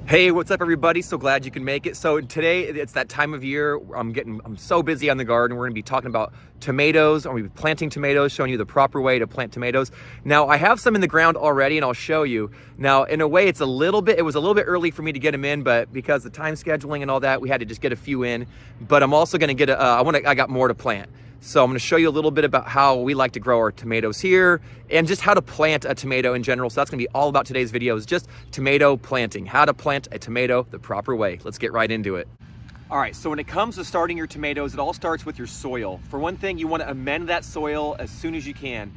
Hey, what's up everybody? So glad you can make it. So today it's that time of year. I'm so busy on the garden. We're gonna be talking about tomatoes. I'm gonna be planting tomatoes, showing you the proper way to plant tomatoes. Now I have some in the ground already and I'll show you. Now in a way it was a little bit early for me to get them in, but because the time scheduling and all that, we had to just get a few in. But I'm also gonna get I got more to plant. So I'm gonna show you a little bit about how we like to grow our tomatoes here and just how to plant a tomato in general. So that's gonna be all about today's video, is just tomato planting, how to plant a tomato the proper way. Let's get right into it. All right, so when it comes to starting your tomatoes, it all starts with your soil. For one thing, you wanna amend that soil as soon as you can.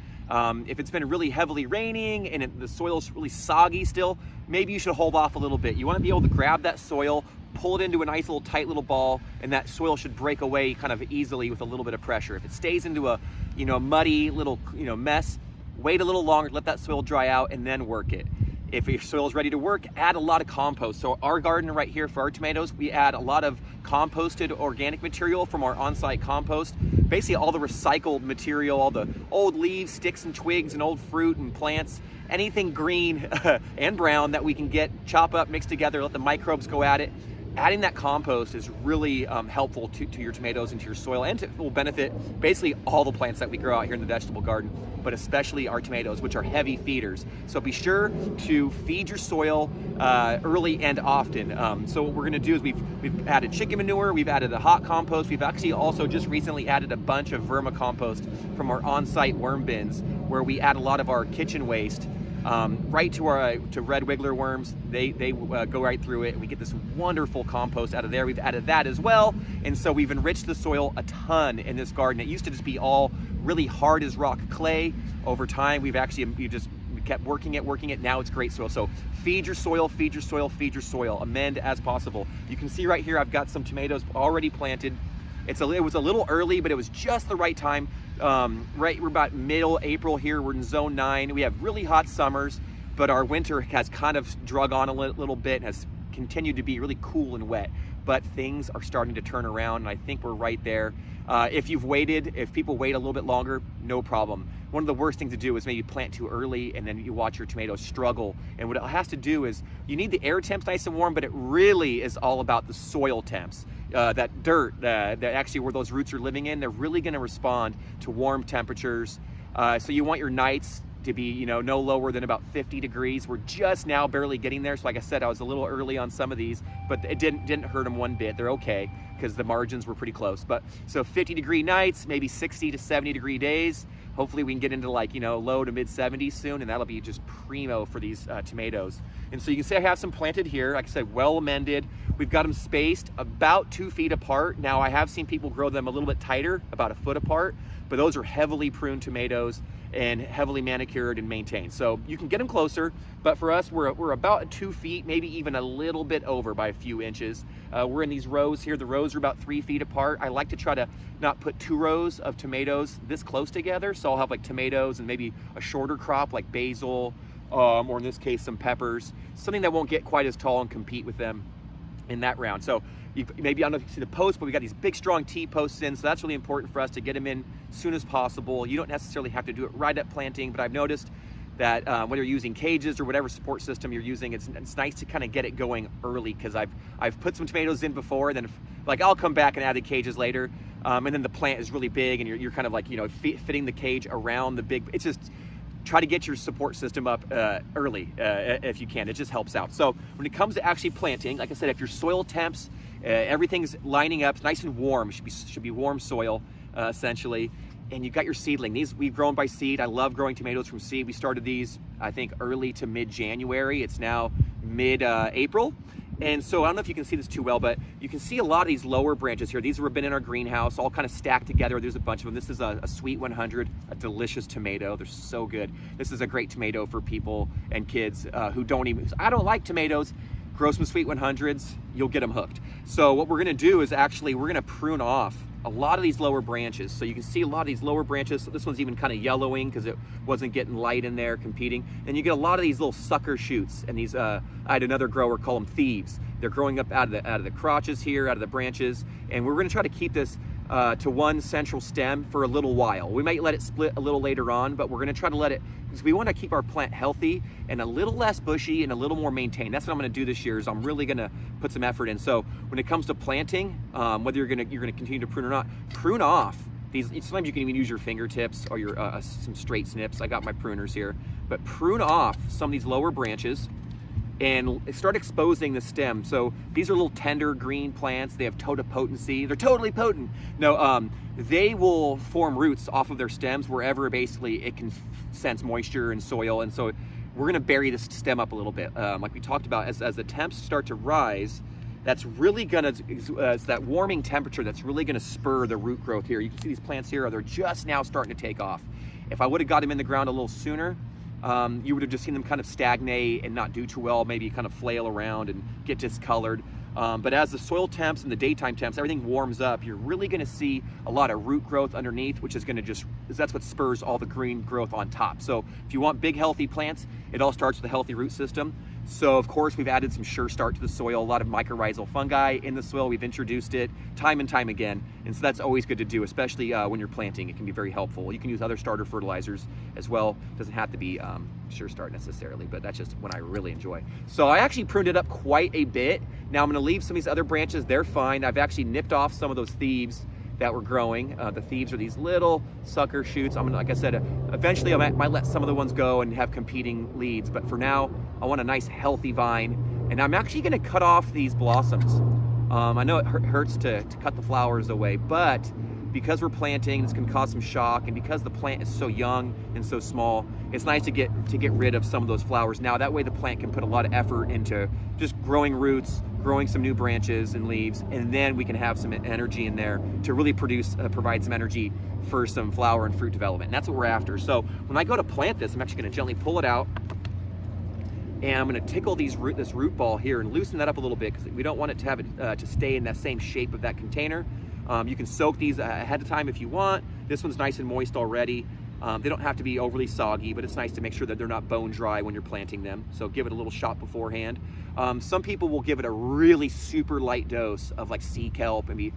If it's been really heavily raining and the soil's really soggy still, maybe you should hold off a little bit. You wanna be able to grab that soil, pull it into a nice little tight little ball, and that soil should break away kind of easily with a little bit of pressure. If it stays into a muddy little mess, wait a little longer, let that soil dry out, and then work it. If your soil is ready to work, add a lot of compost. So our garden right here for our tomatoes, we add a lot of composted organic material from our on-site compost. Basically all the recycled material, all the old leaves, sticks and twigs and old fruit and plants, anything green and brown that we can get, chop up, mix together, let the microbes go at it. Adding that compost is really helpful to your tomatoes and to your soil, and it will benefit basically all the plants that we grow out here in the vegetable garden, but especially our tomatoes, which are heavy feeders. So be sure to feed your soil early and often. So what we're gonna do is we've added chicken manure, we've added a hot compost, we've actually also just recently added a bunch of vermicompost from our on-site worm bins, where we add a lot of our kitchen waste right to red wiggler worms. They go right through it, and we get this wonderful compost out of there. We've added that as well, and so we've enriched the soil a ton in this garden. It used to just be all really hard as rock clay. Over time, we kept working it. Now it's great soil. So feed your soil, feed your soil, feed your soil. Amend as possible. You can see right here, I've got some tomatoes already planted. It was a little early, but it was just the right time. We're about middle April here. We're in zone 9. We have really hot summers, but our winter has kind of drug on a little bit and has continued to be really cool and wet. But things are starting to turn around, and I think we're right there. If people wait a little bit longer, no problem. One of the worst things to do is maybe plant too early and then you watch your tomatoes struggle. And what it has to do is, you need the air temps nice and warm, but it really is all about the soil temps. That dirt, that actually where those roots are living in, they're really gonna respond to warm temperatures. So you want your nights to be no lower than about 50 degrees. We're just now barely getting there. So like I said, I was a little early on some of these, but it didn't hurt them one bit. They're okay, because the margins were pretty close. But so 50-degree nights, maybe 60 to 70-degree days. Hopefully we can get into low to mid 70s soon, and that'll be just primo for these tomatoes. And so you can see I have some planted here, like I said, well amended. We've got them spaced about 2 feet apart. Now I have seen people grow them a little bit tighter, about a foot apart, but those are heavily pruned tomatoes and heavily manicured and maintained. So you can get them closer, but for us, we're about 2 feet, maybe even a little bit over by a few inches. We're in these rows here. The rows are about 3 feet apart. I like to try to not put 2 rows of tomatoes this close together. So I'll have tomatoes and maybe a shorter crop like basil, or in this case, some peppers, something that won't get quite as tall and compete with them in that round. So maybe, I don't know if you can see the posts, but we got these big strong T-posts in, so that's really important for us to get them in as soon as possible. You don't necessarily have to do it right at planting, but I've noticed that whether you're using cages or whatever support system you're using, it's nice to kind of get it going early, because I've put some tomatoes in before, and then I'll come back and add the cages later, and then the plant is really big, and you're kind of fitting the cage around the big. It's just, try to get your support system up early if you can. It just helps out. So when it comes to actually planting, like I said, if your soil temps, everything's lining up, nice and warm, it should be warm soil essentially, and you've got your seedling. These we've grown by seed. I love growing tomatoes from seed. We started these, I think, early to mid-January. It's now mid-April. And so I don't know if you can see this too well, but you can see a lot of these lower branches here. These have been in our greenhouse, all kind of stacked together. There's a bunch of them. This is a Sweet 100, a delicious tomato. They're so good. This is a great tomato for people and kids who I don't like tomatoes. Grow some Sweet 100s, you'll get them hooked. So what we're gonna do is we're gonna prune off a lot of these lower branches. So you can see a lot of these lower branches. So this one's even kind of yellowing because it wasn't getting light in there competing. And you get a lot of these little sucker shoots. And these, I had another grower call them thieves. They're growing up out of the crotches here, out of the branches. And we're gonna try to keep this to one central stem for a little while. We might let it split a little later on, but we're gonna try to let it, because we wanna keep our plant healthy and a little less bushy and a little more maintained. That's what I'm gonna do this year, is I'm really gonna put some effort in. So when it comes to planting, whether you're gonna continue to prune or not, prune off these. Sometimes you can even use your fingertips or your some straight snips. I got my pruners here, but prune off some of these lower branches and start exposing the stem. So these are little tender green plants. They have totipotency. They're totally potent. No, they will form roots off of their stems wherever basically it can sense moisture and soil. And so we're gonna bury this stem up a little bit. Like we talked about, as the temps start to rise, that's really gonna, it's that warming temperature that's really gonna spur the root growth here. You can see these plants here, they're just now starting to take off. If I would've got them in the ground a little sooner, you would have just seen them kind of stagnate and not do too well, maybe kind of flail around and get discolored. But as the soil temps and the daytime temps, everything warms up, you're really gonna see a lot of root growth underneath, which is gonna that's what spurs all the green growth on top. So if you want big, healthy plants, it all starts with a healthy root system. So of course, we've added some Sure Start to the soil, a lot of mycorrhizal fungi in the soil. We've introduced it time and time again. And so that's always good to do, especially when you're planting. It can be very helpful. You can use other starter fertilizers as well. It doesn't have to be Sure Start necessarily, but that's just one I really enjoy. So I actually pruned it up quite a bit. Now I'm gonna leave some of these other branches, they're fine. I've actually nipped off some of those thieves that were growing. The thieves are these little sucker shoots. I'm gonna, like I said, eventually I might let some of the ones go and have competing leads, but for now, I want a nice healthy vine, and I'm actually gonna cut off these blossoms. I know it hurts to cut the flowers away, but because we're planting, it's gonna cause some shock, and because the plant is so young and so small, it's nice to get rid of some of those flowers now. That way the plant can put a lot of effort into just growing roots, growing some new branches and leaves, and then we can have some energy in there to really provide some energy for some flower and fruit development. And that's what we're after. So when I go to plant this, I'm actually gonna gently pull it out, and I'm gonna tickle this root ball here and loosen that up a little bit, because we don't want it to have to stay in that same shape of that container. You can soak these ahead of time if you want. This one's nice and moist already. They don't have to be overly soggy, but it's nice to make sure that they're not bone dry when you're planting them. So give it a little shot beforehand. Some people will give it a really super light dose of like sea kelp, maybe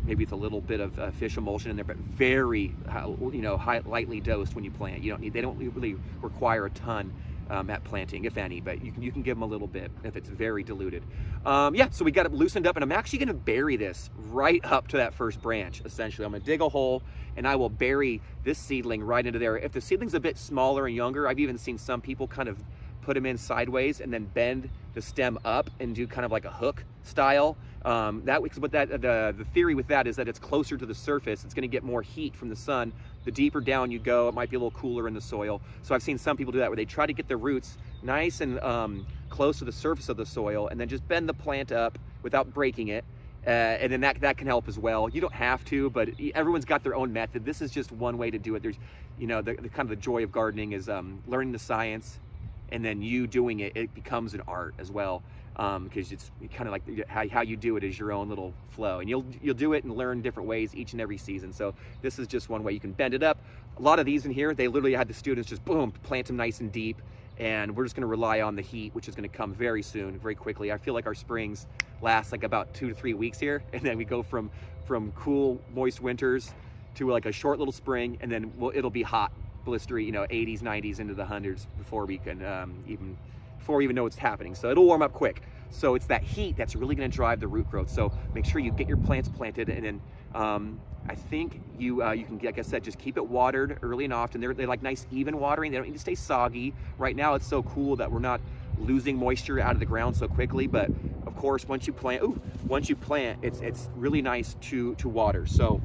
with a little bit of fish emulsion in there, but very lightly dosed when you plant. They don't really require a ton at planting, if any, but you can give them a little bit if it's very diluted. Yeah, so we got it loosened up, and I'm actually gonna bury this right up to that first branch, essentially. I'm gonna dig a hole, and I will bury this seedling right into there. If the seedling's a bit smaller and younger, I've even seen some people kind of put them in sideways and then bend the stem up and do kind of like a hook style. The theory with that is that it's closer to the surface. It's gonna get more heat from the sun. The deeper down you go, it might be a little cooler in the soil. So I've seen some people do that, where they try to get the roots nice and close to the surface of the soil, and then just bend the plant up without breaking it. And then that can help as well. You don't have to, but everyone's got their own method. This is just one way to do it. There's, the kind of the joy of gardening is learning the science, and then you doing it, it becomes an art as well. Because it's kind of like how you do it is your own little flow, and you'll do it and learn different ways each and every season. So this is just one way you can bend it up. A lot of these in here, they literally had the students just boom, plant them nice and deep, and we're just gonna rely on the heat, which is gonna come very soon, very quickly. I feel like our springs last like about 2 to 3 weeks here, and then we go from cool, moist winters to like a short little spring, and then it'll be hot, blistery, 80s, 90s into the hundreds before we can before we even know what's happening. So it'll warm up quick. So it's that heat that's really gonna drive the root growth. So make sure you get your plants planted, and then I think you can, like I said, just keep it watered early and often. They like nice even watering. They don't need to stay soggy. Right now it's so cool that we're not losing moisture out of the ground so quickly, but of course once you plant, it's really nice to water. So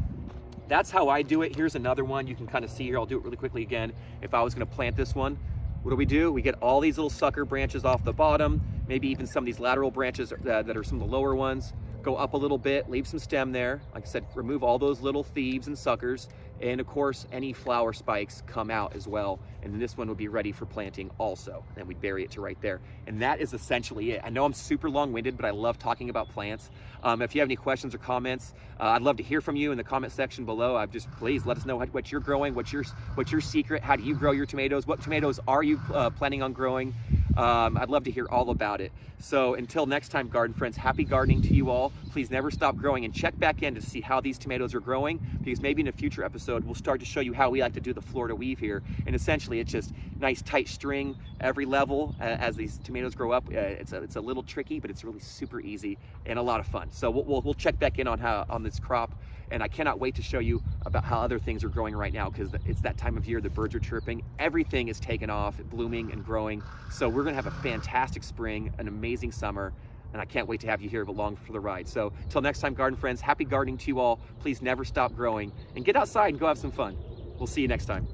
that's how I do it. Here's another one you can kind of see here. I'll do it really quickly again. If I was gonna plant this one, what do? We get all these little sucker branches off the bottom, maybe even some of these lateral branches that are some of the lower ones. Go up a little bit, leave some stem there. Like I said, remove all those little thieves and suckers. And of course, any flower spikes come out as well. And then this one will be ready for planting also. And we bury it to right there. And that is essentially it. I know I'm super long-winded, but I love talking about plants. If you have any questions or comments, I'd love to hear from you in the comment section below. Please let us know what you're growing, what's your secret, how do you grow your tomatoes, what tomatoes are you planning on growing? I'd love to hear all about it. So until next time, garden friends, happy gardening to you all. Please never stop growing, and check back in to see how these tomatoes are growing, because maybe in a future episode we'll start to show you how we like to do the Florida weave here. And essentially it's just nice tight string every level as these tomatoes grow up. It's a little tricky, but it's really super easy and a lot of fun. So we'll check back in on this crop. And I cannot wait to show you about how other things are growing right now, because it's that time of year, the birds are chirping, everything is taken off, blooming and growing. So we're gonna have a fantastic spring, an amazing summer, and I can't wait to have you here along for the ride. So till next time, garden friends, happy gardening to you all. Please never stop growing, and get outside and go have some fun. We'll see you next time.